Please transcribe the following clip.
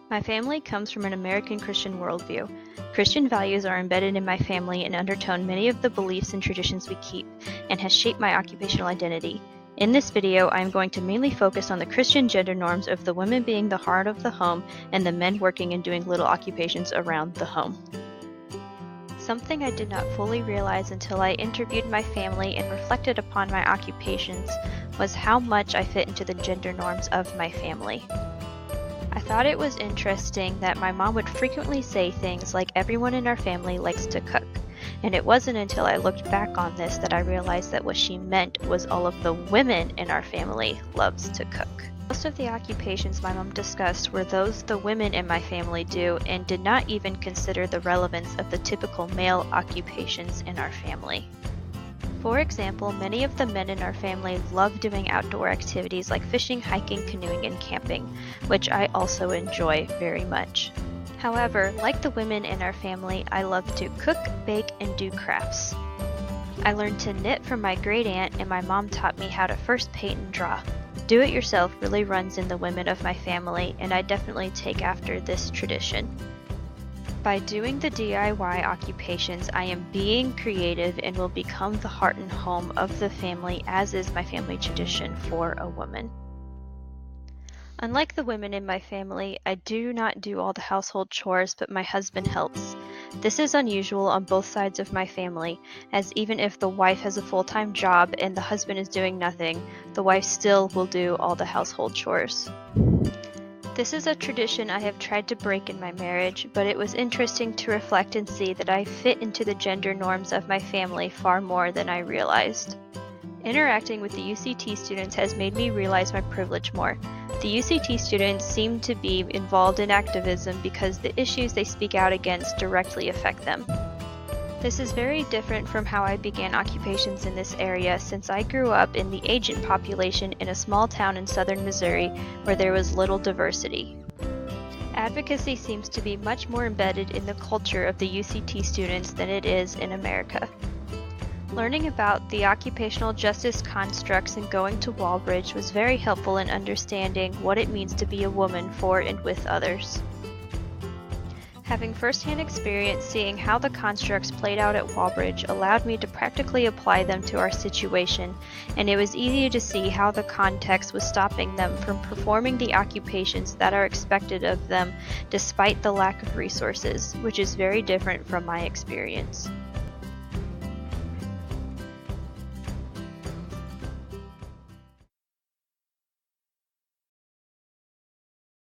My family comes from an American Christian worldview. Christian values are embedded in my family and undertone many of the beliefs and traditions we keep, and has shaped my occupational identity. In this video, I am going to mainly focus on the Christian gender norms of the women being the heart of the home and the men working and doing little occupations around the home. Something I did not fully realize until I interviewed my family and reflected upon my occupations was how much I fit into the gender norms of my family. I thought it was interesting that my mom would frequently say things like everyone in our family likes to cook, and it wasn't until I looked back on this that I realized that what she meant was all of the women in our family loves to cook. Most of the occupations my mom discussed were those the women in my family do and did not even consider the relevance of the typical male occupations in our family. For example, many of the men in our family love doing outdoor activities like fishing, hiking, canoeing, and camping, which I also enjoy very much. However, like the women in our family, I love to cook, bake, and do crafts. I learned to knit from my great aunt, and my mom taught me how to first paint and draw. Do-it-yourself really runs in the women of my family, and I definitely take after this tradition. By doing the DIY occupations, I am being creative and will become the heart and home of the family, as is my family tradition for a woman. Unlike the women in my family, I do not do all the household chores, but my husband helps. This is unusual on both sides of my family, as even if the wife has a full-time job and the husband is doing nothing, the wife still will do all the household chores. This is a tradition I have tried to break in my marriage, but it was interesting to reflect and see that I fit into the gender norms of my family far more than I realized. Interacting with the UCT students has made me realize my privilege more. The UCT students seem to be involved in activism because the issues they speak out against directly affect them. This is very different from how I began occupations in this area, since I grew up in the agent population in a small town in southern Missouri where there was little diversity. Advocacy seems to be much more embedded in the culture of the UCT students than it is in America. Learning about the occupational justice constructs and going to Walbridge was very helpful in understanding what it means to be a woman for and with others. Having first-hand experience seeing how the constructs played out at Walbridge allowed me to practically apply them to our situation, and it was easy to see how the context was stopping them from performing the occupations that are expected of them despite the lack of resources, which is very different from my experience.